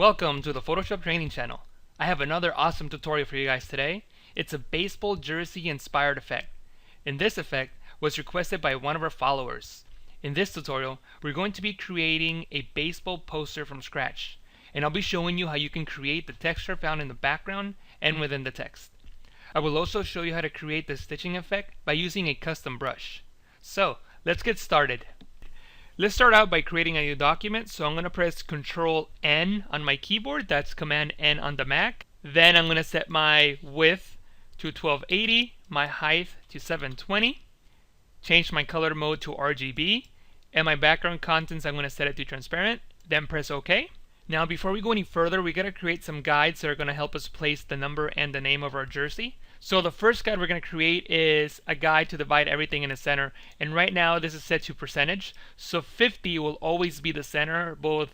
Welcome to the Photoshop training channel. I have another awesome tutorial for you guys today. It's a baseball jersey inspired effect. And this effect was requested by one of our followers. In this tutorial, we're going to be creating a baseball poster from scratch. And I'll be showing you how you can create the texture found in the background and within the text. I will also show you how to create the stitching effect by using a custom brush. So, let's get started. Let's start out by creating a new document. So I'm going to press Control N on my keyboard. That's Command N on the Mac. Then I'm going to set my width to 1280, my height to 720, change my color mode to RGB, and my background contents I'm going to set it to transparent. Then press OK. Now before we go any further, we got to create some guides that are going to help us place the number and the name of our jersey. So the first guide we're going to create is a guide to divide everything in the center. And right now this is set to percentage. So 50 will always be the center, both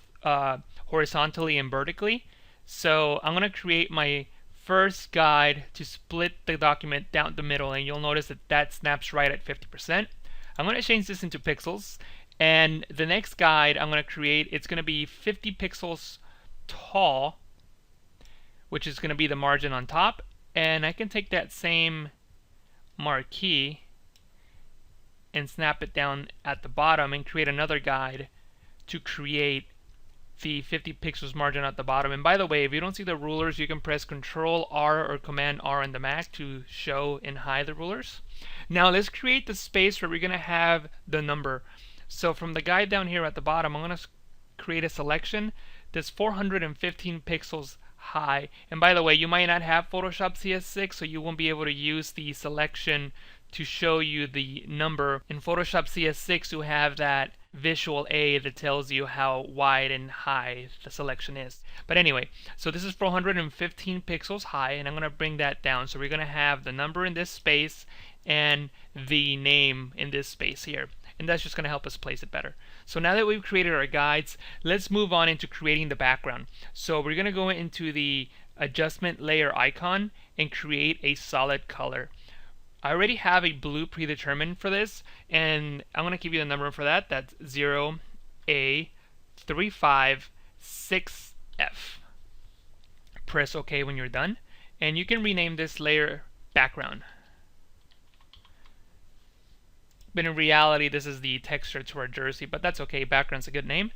horizontally and vertically. So I'm going to create my first guide to split the document down the middle. And you'll notice that that snaps right at 50%. I'm going to change this into pixels. And the next guide I'm going to create, it's going to be 50 pixels tall, which is going to be the margin on top. And I can take that same marquee and snap it down at the bottom and create another guide to create the 50 pixels margin at the bottom. And by the way, if you don't see the rulers, you can press Control R or Command R on the Mac to show and hide the rulers. Now let's create the space where we're going to have the number. So from the guide down here at the bottom, I'm going to create a selection that's 415 pixels high. And by the way, you might not have Photoshop CS6, so you won't be able to use the selection to show you the number. In Photoshop CS6, you have that visual aid that tells you how wide and high the selection is. But anyway, so this is 415 pixels high, and I'm going to bring that down. So we're going to have the number in this space and the name in this space here. And that's just going to help us place it better. So now that we've created our guides, let's move on into creating the background. So we're going to go into the adjustment layer icon and create a solid color. I already have a blue predetermined for this, and I'm going to give you the number for that. That's 0A356F. Press OK when you're done, and you can rename this layer background. But in reality, this is the texture to our jersey, but that's okay. Background's a good name.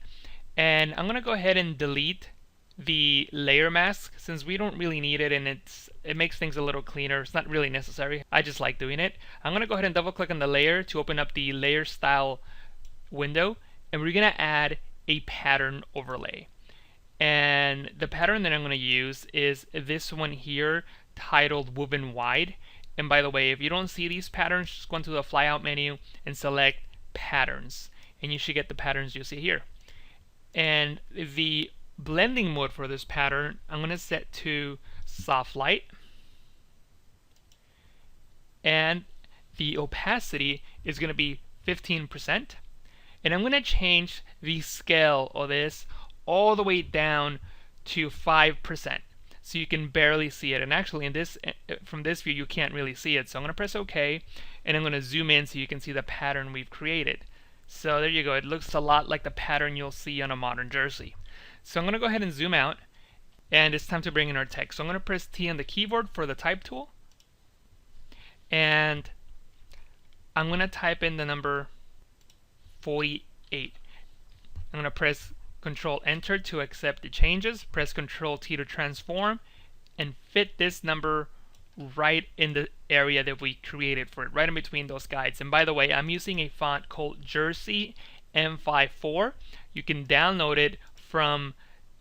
And I'm going to go ahead and delete the layer mask since we don't really need it, and it makes things a little cleaner. It's not really necessary. I just like doing it. I'm going to go ahead and double click on the layer to open up the layer style window, and we're going to add a pattern overlay. And the pattern that I'm going to use is this one here titled Woven Wide. And by the way, if you don't see these patterns, just go into the flyout menu and select patterns, and you should get the patterns you see here. And the blending mode for this pattern, I'm going to set to soft light, and the opacity is going to be 15%. And I'm going to change the scale of this all the way down to 5%. So you can barely see it, and actually in this, from this view, you can't really see it. So I'm going to press OK, and I'm going to zoom in so you can see the pattern we've created. So there you go. It looks a lot like the pattern you'll see on a modern jersey. So I'm going to go ahead and zoom out, and it's time to bring in our text. So I'm going to press T on the keyboard for the type tool, and I'm going to type in the number 48. I'm going to press Control Enter to accept the changes, press Control T to transform, and fit this number right in the area that we created for it, right in between those guides. And by the way, I'm using a font called Jersey M54. You can download it from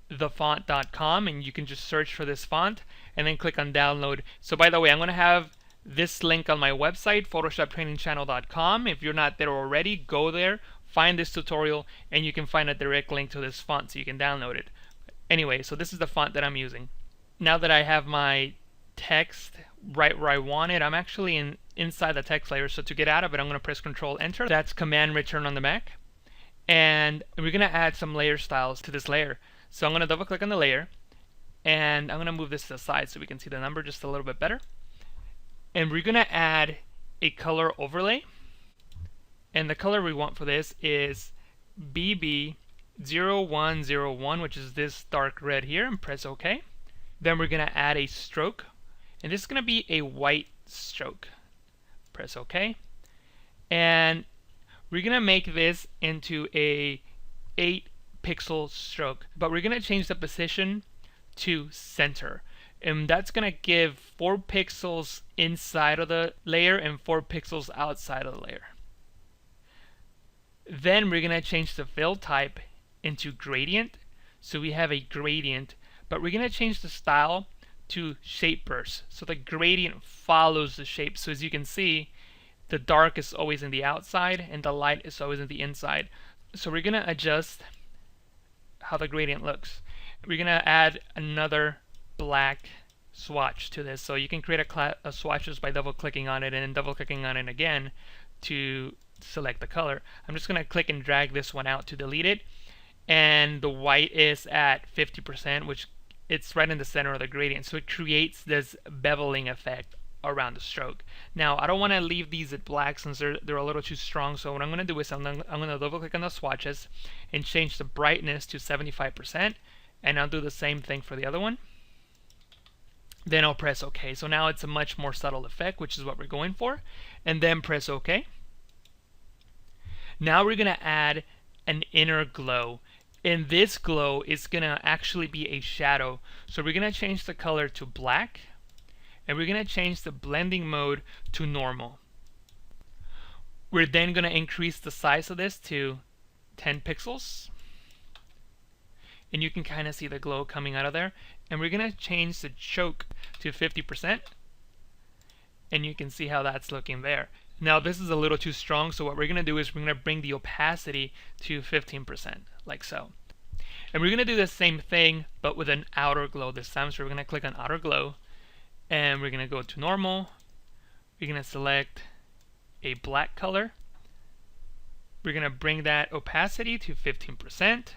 thefont.com, and you can just search for this font and then click on download. So by the way, I'm going to have this link on my website, photoshoptrainingchannel.com. If you're not there already, go there, find this tutorial, and you can find a direct link to this font so you can download it. Anyway, so this is the font that I'm using. Now that I have my text right where I want it, I'm actually inside the text layer. So to get out of it, I'm going to press Control Enter. That's Command Return on the Mac. And we're going to add some layer styles to this layer. So I'm going to double click on the layer, and I'm going to move this to the side so we can see the number just a little bit better. And we're going to add a color overlay. And the color we want for this is BB 0101, which is this dark red here, and press OK. Then we're going to add a stroke, and this is going to be a white stroke. Press OK. And we're going to make this into a 8-pixel stroke, but we're going to change the position to center. And that's going to give 4 pixels inside of the layer and 4 pixels outside of the layer. Then we're going to change the fill type into gradient. So we have a gradient, but we're going to change the style to shape burst. So the gradient follows the shape. So as you can see, the dark is always in the outside and the light is always in the inside. So we're going to adjust how the gradient looks. We're going to add another black swatch to this. So you can create a swatch just by double clicking on it and then double clicking on it again to select the color. I'm just going to click and drag this one out to delete it. And the white is at 50%, which it's right in the center of the gradient. So it creates this beveling effect around the stroke. Now I don't want to leave these at black since they're a little too strong. So what I'm going to do is I'm going to double click on the swatches and change the brightness to 75%. And I'll do the same thing for the other one. Then I'll press OK. So now it's a much more subtle effect, which is what we're going for. And then press OK. Now we're going to add an inner glow. And this glow is going to actually be a shadow. So we're going to change the color to black. And we're going to change the blending mode to normal. We're then going to increase the size of this to 10 pixels. And you can kind of see the glow coming out of there. And we're going to change the choke to 50%. And you can see how that's looking there. Now this is a little too strong, so what we're going to do is we're going to bring the opacity to 15%, like so. And we're going to do the same thing, but with an outer glow this time. So we're going to click on outer glow, and we're going to go to normal. We're going to select a black color. We're going to bring that opacity to 15%,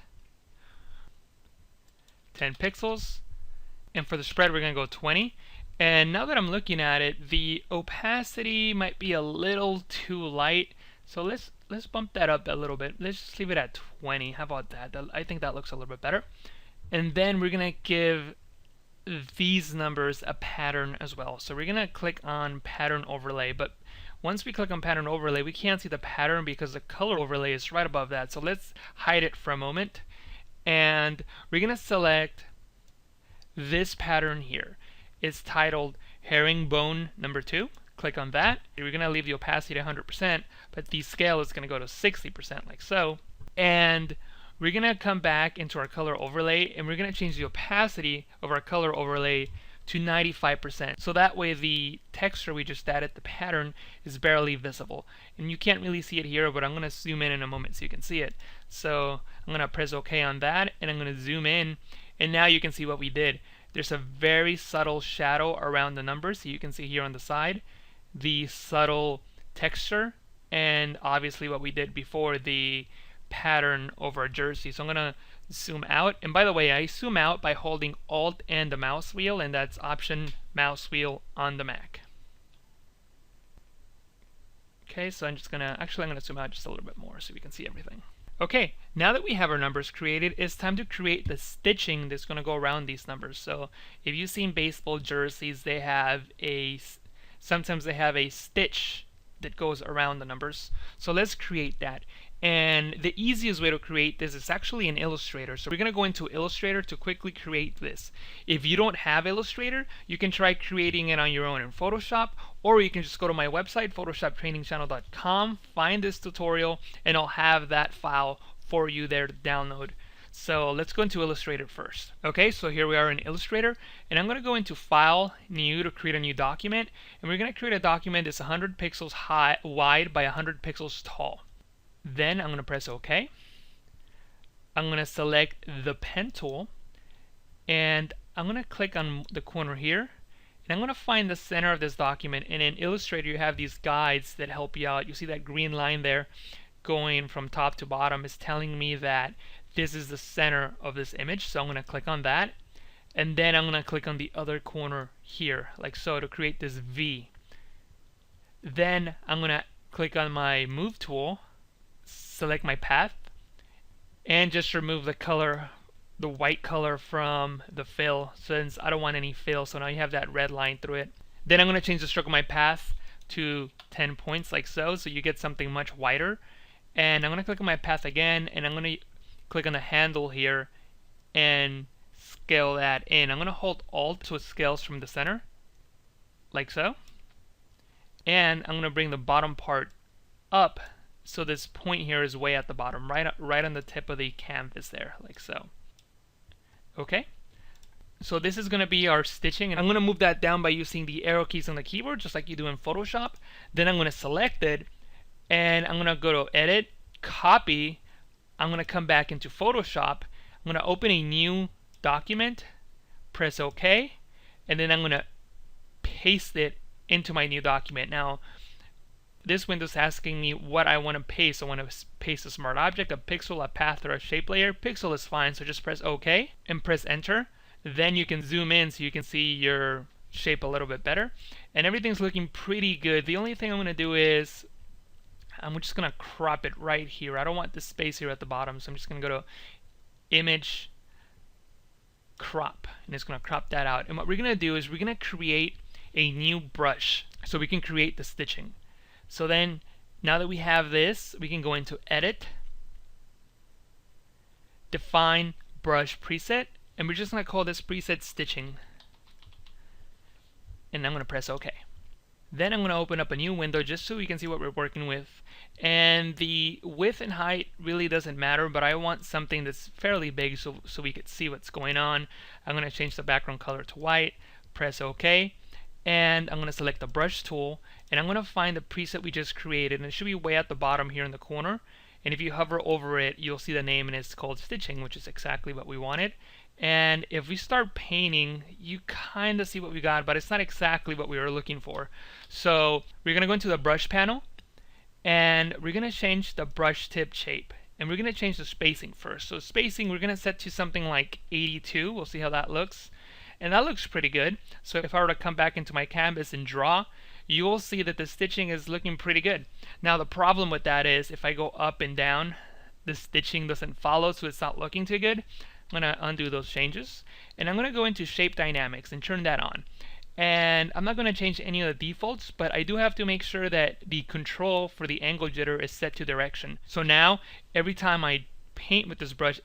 10 pixels. And for the spread, we're going to go 20. And now that I'm looking at it, the opacity might be a little too light. So let's bump that up a little bit. Let's just leave it at 20. How about that? I think that looks a little bit better. And then we're going to give these numbers a pattern as well. So we're going to click on pattern overlay. But once we click on pattern overlay, we can't see the pattern because the color overlay is right above that. So let's hide it for a moment. And we're going to select this pattern here. It's titled Herringbone number 2. Click on that. We're going to leave the opacity to 100%, but the scale is going to go to 60%, like so. And we're going to come back into our color overlay, and we're going to change the opacity of our color overlay to 95%. So that way the texture we just added, the pattern, is barely visible. And you can't really see it here, but I'm going to zoom in a moment so you can see it. So I'm going to press OK on that, and I'm going to zoom in, and now you can see what we did. There's a very subtle shadow around the numbers. So you can see here on the side the subtle texture, and obviously what we did before, the pattern over a jersey. So I'm going to zoom out. And by the way, I zoom out by holding Alt and the mouse wheel, and that's Option mouse wheel on the Mac. Okay, so I'm going to zoom out just a little bit more so we can see everything. Okay, now that we have our numbers created, it's time to create the stitching that's going to go around these numbers. So if you've seen baseball jerseys, sometimes they have a stitch that goes around the numbers. So let's create that. And the easiest way to create this is actually in Illustrator. So we're going to go into Illustrator to quickly create this. If you don't have Illustrator, you can try creating it on your own in Photoshop, or you can just go to my website, photoshoptrainingchannel.com, find this tutorial, and I'll have that file for you there to download. So let's go into Illustrator first. Okay, so here we are in Illustrator, and I'm going to go into File, New, to create a new document, and we're going to create a document that's 100 pixels wide by 100 pixels tall. Then I'm going to press OK. I'm going to select the pen tool, and I'm going to click on the corner here, and I'm going to find the center of this document. And in Illustrator you have these guides that help you out. You see that green line there going from top to bottom is telling me that this is the center of this image. So I'm going to click on that, and then I'm going to click on the other corner here, like so, to create this V. Then I'm going to click on my Move tool, select my path, and just remove the color, the white color from the fill, since I don't want any fill. So now you have that red line through it. Then I'm going to change the stroke of my path to 10 points like so, so you get something much wider. And I'm going to click on my path again, and I'm going to click on the handle here and scale that in. I'm going to hold Alt so it scales from the center, like so. And I'm going to bring the bottom part up so this point here is way at the bottom, right on the tip of the canvas there, like so. Okay. So this is going to be our stitching, and I'm going to move that down by using the arrow keys on the keyboard, just like you do in Photoshop. Then I'm going to select it, and I'm going to go to Edit, Copy. I'm going to come back into Photoshop. I'm going to open a new document, press OK, and then I'm going to paste it into my new document. Now, this window is asking me what I want to paste. I want to paste a smart object, a pixel, a path, or a shape layer. Pixel is fine, so just press OK and press Enter. Then you can zoom in so you can see your shape a little bit better. And everything's looking pretty good. The only thing I'm going to do is I'm just going to crop it right here. I don't want this space here at the bottom, so I'm just going to go to Image, Crop, and it's going to crop that out. And what we're going to do is we're going to create a new brush so we can create the stitching. So then, now that we have this, we can go into Edit, Define Brush Preset, and we're just going to call this preset Stitching. And I'm going to press OK. Then I'm going to open up a new window just so we can see what we're working with. And the width and height really doesn't matter, but I want something that's fairly big so we can see what's going on. I'm going to change the background color to white, press OK. And I'm going to select the brush tool, and I'm going to find the preset we just created, and it should be way at the bottom here in the corner. And if you hover over it, you'll see the name, and it's called Stitching, which is exactly what we wanted. And if we start painting, you kind of see what we got, but it's not exactly what we were looking for. So we're going to go into the brush panel, and we're going to change the brush tip shape. And we're going to change the spacing first. So spacing, we're going to set to something like 82. We'll see how that looks. And that looks pretty good. So if I were to come back into my canvas and draw, you will see that the stitching is looking pretty good. Now the problem with that is if I go up and down, the stitching doesn't follow, so it's not looking too good. I'm going to undo those changes. And I'm going to go into Shape Dynamics and turn that on. And I'm not going to change any of the defaults, but I do have to make sure that the control for the angle jitter is set to direction. So now, every time I paint with this brush,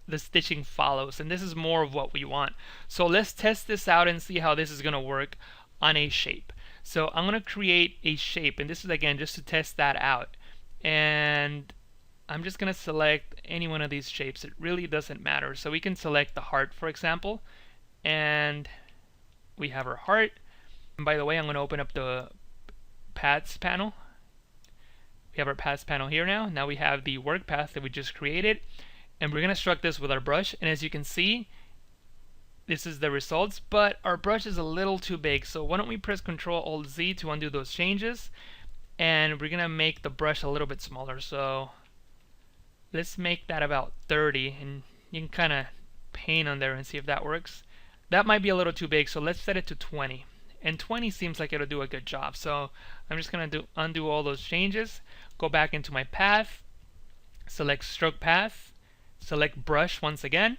the stitching follows, and this is more of what we want. So let's test this out and see how this is going to work on a shape. So I'm going to create a shape, and this is again just to test that out. And I'm just going to select any one of these shapes. It really doesn't matter. So we can select the heart, for example, and we have our heart. And by the way, I'm going to open up the paths panel. We have our paths panel here now. Now we have the work path that we just created. And we're going to struck this with our brush, and as you can see, this is the results, but our brush is a little too big, so why don't we press Ctrl-Alt-Z to undo those changes, and we're going to make the brush a little bit smaller. So let's make that about 30, and you can kind of paint on there and see if that works. That might be a little too big, so let's set it to 20, and 20 seems like it'll do a good job. So I'm just going to undo all those changes, go back into my path, select Stroke Path, select Brush once again,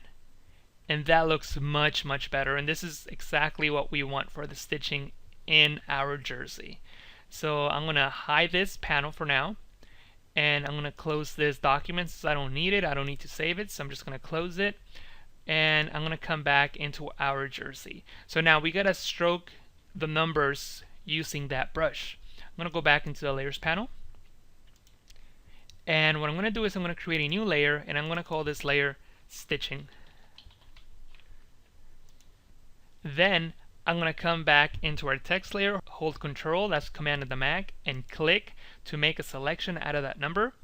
and that looks much better. And this is exactly what we want for the stitching in our jersey. So I'm going to hide this panel for now, and I'm going to close this document since I don't need it. I don't need to save it, so I'm just going to close it, and I'm going to come back into our jersey. So now we got to stroke the numbers using that brush. I'm going to go back into the Layers panel. And what I'm going to do is I'm going to create a new layer, and I'm going to call this layer Stitching. Then I'm going to come back into our text layer, hold Control, that's Command of the Mac, and click to make a selection out of that number.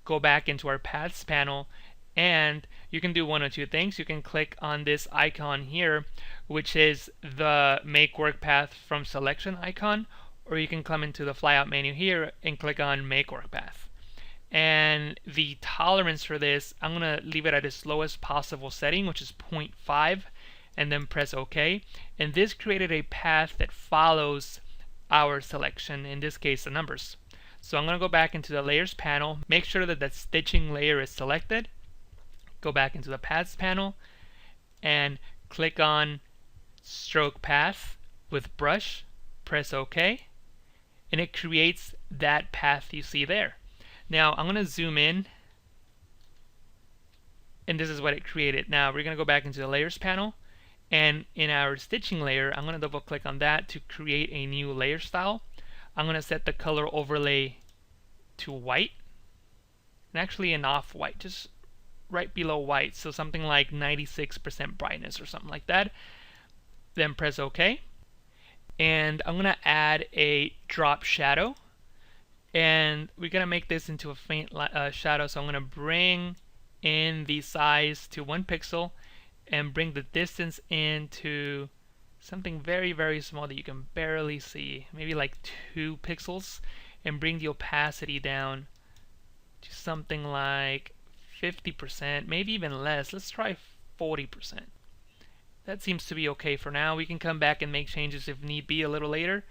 Go back into our Paths panel, and you can do one or two things. You can click on this icon here, which is the Make Work Path from Selection icon, or you can come into the flyout menu here and click on Make Work Path. And the tolerance for this, I'm going to leave it at its lowest possible setting, which is 0.5, and then press OK. And this created a path that follows our selection, in this case the numbers. So I'm going to go back into the Layers panel, make sure that the stitching layer is selected, go back into the paths panel and click on stroke path with brush, press OK, and it creates that path you see there. Now I'm going to zoom in, and this is what it created. Now we're going to go back into the layers panel, and in our stitching layer I'm going to double click on that to create a new layer style. I'm going to set the color overlay to white, and actually an off-white, just right below white, so something like 96% brightness or something like that. Then press OK, and I'm going to add a drop shadow, and we're going to make this into a faint shadow. So I'm going to bring in the size to 1 pixel and bring the distance into something very, very small that you can barely see, maybe like 2 pixels, and bring the opacity down to something like 50%, maybe even less. Let's try 40%. That seems to be okay for now. We can come back and make changes if need be a little later.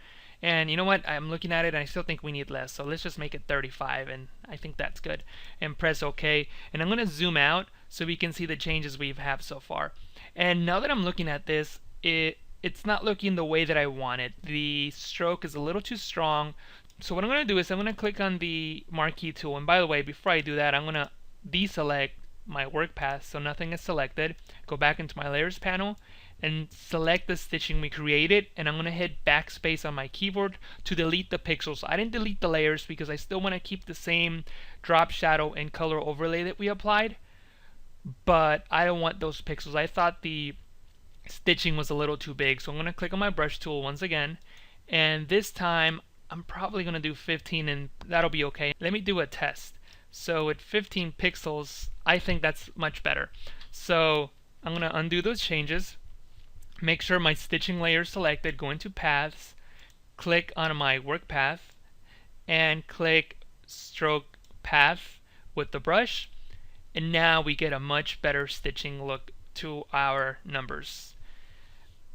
And you know what? I'm looking at it and I still think we need less. So let's just make it 35, and I think that's good. And press OK. And I'm going to zoom out so we can see the changes we have so far. And now that I'm looking at this, it's not looking the way that I want it. The stroke is a little too strong. So what I'm going to do is I'm going to click on the Marquee Tool. And by the way, before I do that, I'm going to deselect my work path so nothing is selected. Go back into my layers panel and select the stitching we created, and I'm going to hit backspace on my keyboard to delete the pixels. I didn't delete the layers because I still want to keep the same drop shadow and color overlay that we applied, but I don't want those pixels. I thought the stitching was a little too big, so I'm going to click on my brush tool once again, and this time I'm probably going to do 15, and that'll be okay. Let me do a test. So at 15 pixels, I think that's much better. So I'm going to undo those changes, make sure my stitching layer is selected, go into paths, click on my work path, and click stroke path with the brush, and now we get a much better stitching look to our numbers.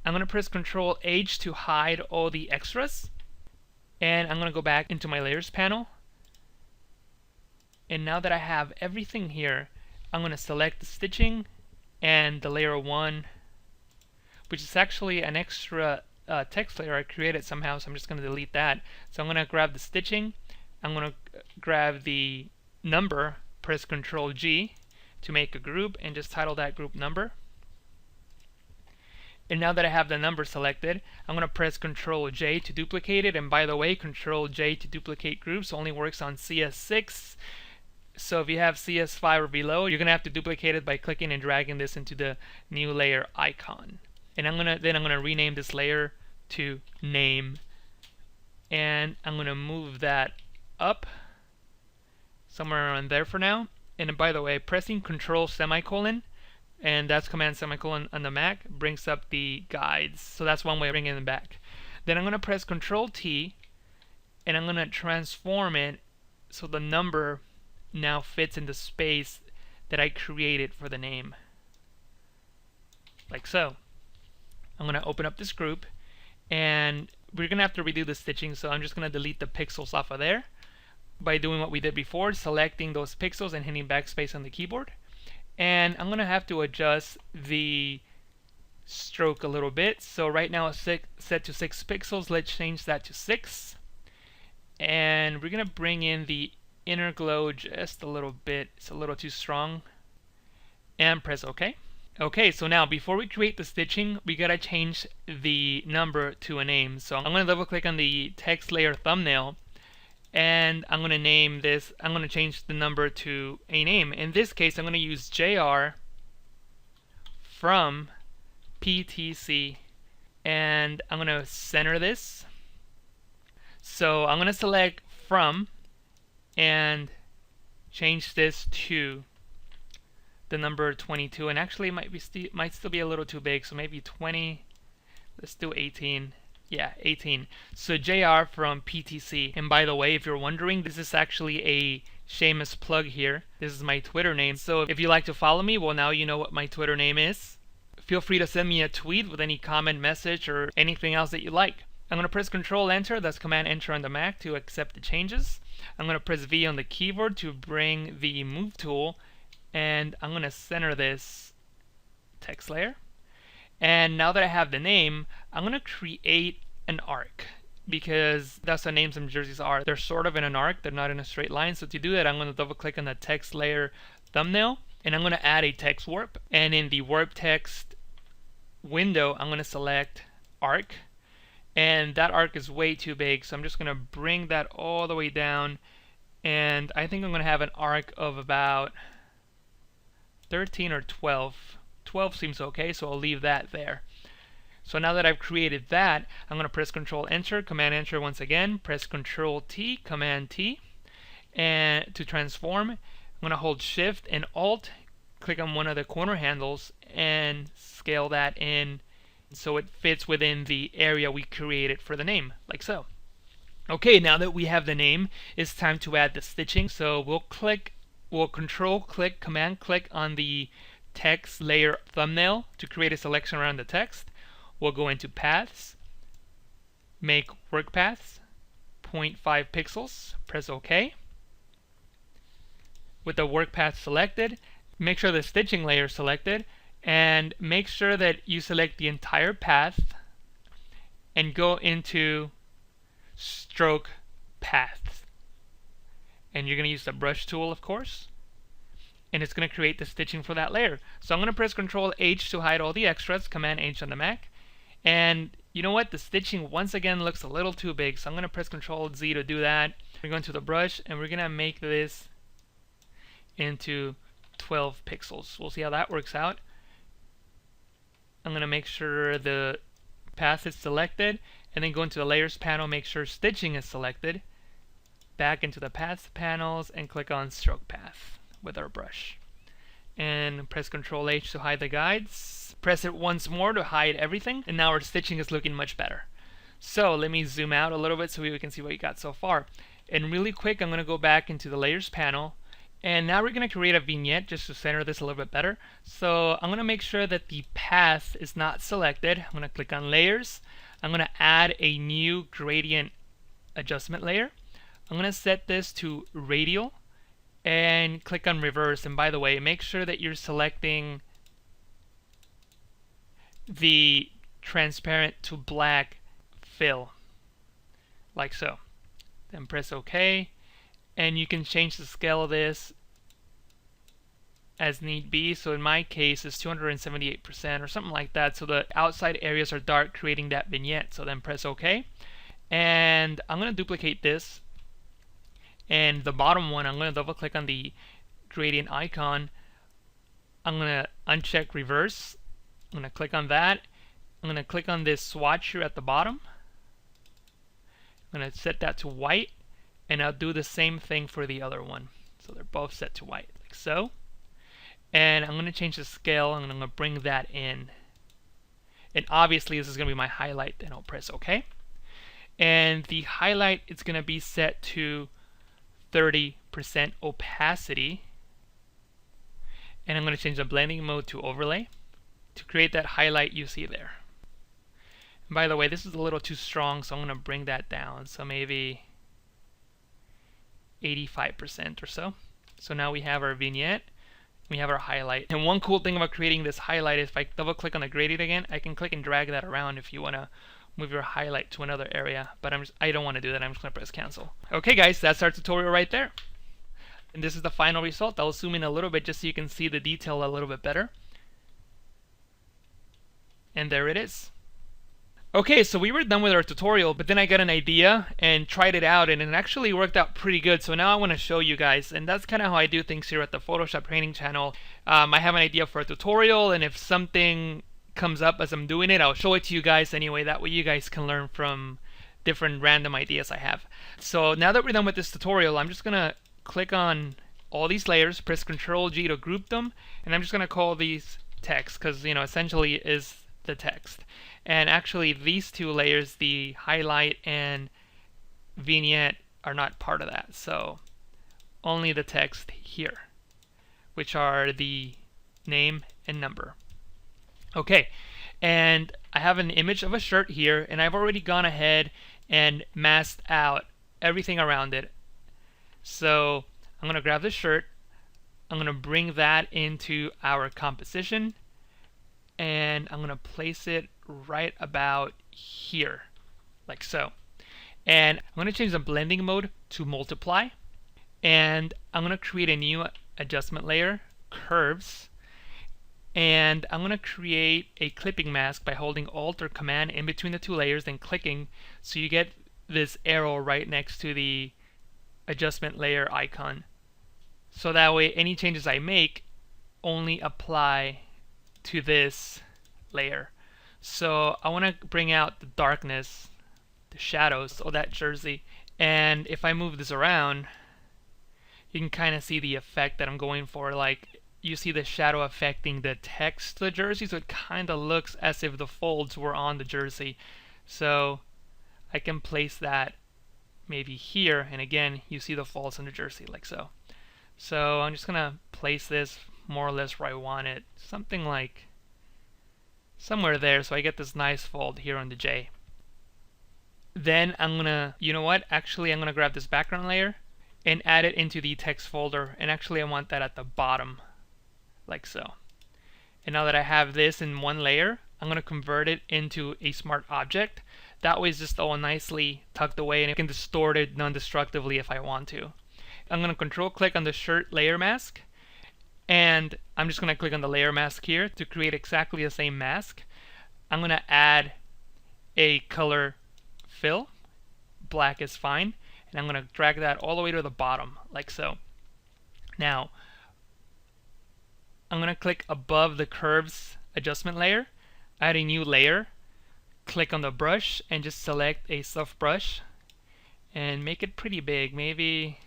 I'm going to press Ctrl H to hide all the extras, and I'm going to go back into my layers panel. And now that I have everything here, I'm going to select the stitching and the layer 1, which is actually an extra text layer I created somehow, so I'm just going to delete that. So I'm going to grab the stitching, I'm going to grab the number, press Ctrl G to make a group, and just title that group number. And now that I have the number selected, I'm going to press Ctrl J to duplicate it. And by the way, Ctrl J to duplicate groups only works on CS6. So if you have CS5 or below, you're going to have to duplicate it by clicking and dragging this into the new layer icon. And I'm going to rename this layer to name. And I'm going to move that up somewhere around there for now. And by the way, pressing Control semicolon, and that's Command semicolon on the Mac, brings up the guides. So that's one way of bringing them back. Then I'm going to press Control T, and I'm going to transform it so the number now fits in the space that I created for the name, like so. I'm going to open up this group, and we're going to have to redo the stitching, so I'm just going to delete the pixels off of there by doing what we did before, selecting those pixels and hitting backspace on the keyboard. And I'm going to have to adjust the stroke a little bit. So right now it's set to 6 pixels. Let's change that to 6. And we're going to bring in the inner glow just a little bit. It's a little too strong. And press OK. Okay, so now before we create the stitching, we got to change the number to a name. So I'm going to double click on the text layer thumbnail, and I'm going to name this, I'm going to change the number to a name. In this case, I'm going to use JR from PTC, and I'm going to center this. So I'm going to select from and change this to the number 22, and actually it might still be a little too big, so maybe 20. Let's do 18. Yeah, 18. So JR from PTC. And by the way, if you're wondering, this is actually a shameless plug here. This is my Twitter name. So if you like to follow me, well, now you know what my Twitter name is. Feel free to send me a tweet with any comment, message, or anything else that you like. I'm going to press Control Enter, that's Command Enter on the Mac to accept the changes. I'm going to press V on the keyboard to bring the Move tool and I'm going to center this text layer. And now that I have the name, I'm going to create an arc, because that's what names and jerseys are. They're sort of in an arc, they're not in a straight line. So to do that, I'm going to double click on the text layer thumbnail, and I'm going to add a text warp. And in the warp text window, I'm going to select arc, and that arc is way too big, so I'm just going to bring that all the way down, and I think I'm going to have an arc of about 13 or 12. 12 seems okay, so I'll leave that there. So now that I've created that, I'm going to press Control Enter, Command Enter once again, press Control T, Command T, and to transform, I'm going to hold Shift and Alt, click on one of the corner handles, and scale that in so it fits within the area we created for the name, like so. Okay, now that we have the name, it's time to add the stitching. So we'll Control click, Command click on the text layer thumbnail to create a selection around the text. We'll go into Paths, make Work Paths 0.5 pixels, press OK. With the work path selected, make sure the stitching layer is selected, and make sure that you select the entire path and go into Stroke Path. And you're going to use the brush tool, of course, and it's going to create the stitching for that layer. So I'm going to press Control H to hide all the extras, Command H on the Mac. And you know what? The stitching once again looks a little too big, so I'm going to press Control Z to do that. We're going to the brush, and we're going to make this into 12 pixels. We'll see how that works out. I'm going to make sure the path is selected, and then go into the Layers panel, make sure Stitching is selected. Back into the Paths panels, and click on Stroke Path with our brush. And press Control H to hide the guides. Press it once more to hide everything, and now our stitching is looking much better. So let me zoom out a little bit so we can see what you got so far. And really quick, I'm going to go back into the Layers panel, and now we're going to create a vignette just to center this a little bit better. So I'm going to make sure that the path is not selected. I'm going to click on Layers. I'm going to add a new gradient adjustment layer. I'm going to set this to radial and click on Reverse. And by the way, make sure that you're selecting the transparent to black fill, like so. Then press OK. And you can change the scale of this as need be. So in my case, it's 278% or something like that. So the outside areas are dark, creating that vignette. So then press OK. And I'm going to duplicate this. And the bottom one, I'm going to double click on the gradient icon. I'm going to uncheck Reverse. I'm going to click on that. I'm going to click on this swatch here at the bottom. I'm going to set that to white. And I'll do the same thing for the other one. So they're both set to white, like so. And I'm going to change the scale, and I'm going to bring that in. And obviously this is going to be my highlight, and I'll press OK. And the highlight is going to be set to 30% opacity. And I'm going to change the blending mode to overlay to create that highlight you see there. And by the way, this is a little too strong, so I'm going to bring that down. So maybe 85% or so. So now we have our vignette, we have our highlight. And one cool thing about creating this highlight is if I double click on the gradient again, I can click and drag that around if you want to move your highlight to another area. But I don't want to do that. I'm just going to press cancel. Okay guys, that's our tutorial right there. And this is the final result. I'll zoom in a little bit just so you can see the detail a little bit better. And there it is. Okay, so we were done with our tutorial, but then I got an idea and tried it out, and it actually worked out pretty good. So now I want to show you guys, and that's kind of how I do things here at the Photoshop training channel. I have an idea for a tutorial, and if something comes up as I'm doing it, I'll show it to you guys anyway. That way you guys can learn from different random ideas I have. So now that we're done with this tutorial, I'm just going to click on all these layers, press Ctrl G to group them, and I'm just going to call these text, because essentially is the text. And actually these two layers, the highlight and vignette, are not part of that. So only the text here, which are the name and number. Okay, and I have an image of a shirt here, and I've already gone ahead and masked out everything around it. So I'm going to grab the shirt, I'm going to bring that into our composition, and I'm going to place it right about here, like so. And I'm going to change the blending mode to multiply, and I'm going to create a new adjustment layer, curves, and I'm going to create a clipping mask by holding Alt or Command in between the two layers and clicking, so you get this arrow right next to the adjustment layer icon. So that way any changes I make only apply to this layer. So I want to bring out the darkness, the shadows of that jersey, and if I move this around, you can kind of see the effect that I'm going for. Like, you see the shadow affecting the text of the jersey, so it kind of looks as if the folds were on the jersey. So I can place that maybe here, and again you see the folds on the jersey, like so. So I'm just gonna place this more or less where I want it, something like somewhere there, so I get this nice fold here on the J. Then I'm gonna, you know what, actually I'm gonna grab this background layer and add it into the text folder, and actually I want that at the bottom, like so. And now that I have this in one layer, I'm gonna convert it into a smart object. That way it's just all nicely tucked away, and I can distort it non-destructively if I want to. I'm going to control click on the shirt layer mask, and I'm just going to click on the layer mask here to create exactly the same mask. I'm going to add a color fill, black is fine, and I'm going to drag that all the way to the bottom, like so. Now I'm going to click above the curves adjustment layer, add a new layer, click on the brush, and just select a soft brush and make it pretty big. Maybe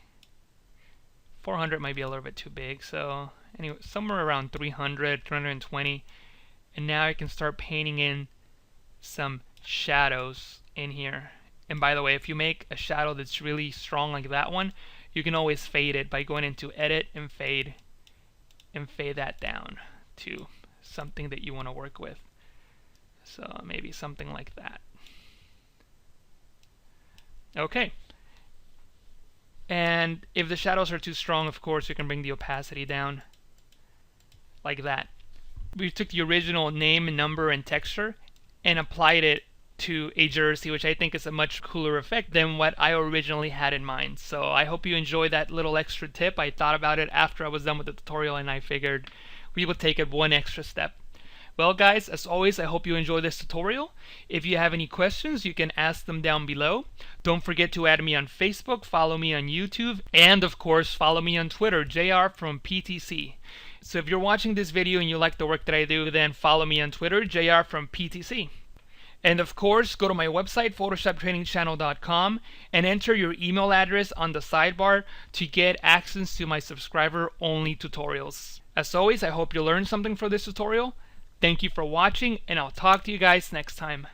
400 might be a little bit too big, so anyway, somewhere around 300, 320. And now I can start painting in some shadows in here. And by the way, if you make a shadow that's really strong like that one, you can always fade it by going into Edit and fade that down to something that you want to work with. So maybe something like that. Okay. And if the shadows are too strong, of course, you can bring the opacity down like that. We took the original name and number and texture and applied it to a jersey, which I think is a much cooler effect than what I originally had in mind. So I hope you enjoyed that little extra tip. I thought about it after I was done with the tutorial, and I figured we would take it one extra step. Well guys, as always, I hope you enjoyed this tutorial. If you have any questions, you can ask them down below. Don't forget to add me on Facebook, follow me on YouTube, and of course follow me on Twitter, JR from PTC. So if you're watching this video and you like the work that I do, then follow me on Twitter, JR from PTC. And of course, go to my website, photoshoptrainingchannel.com, and enter your email address on the sidebar to get access to my subscriber-only tutorials. As always, I hope you learned something from this tutorial. Thank you for watching, and I'll talk to you guys next time.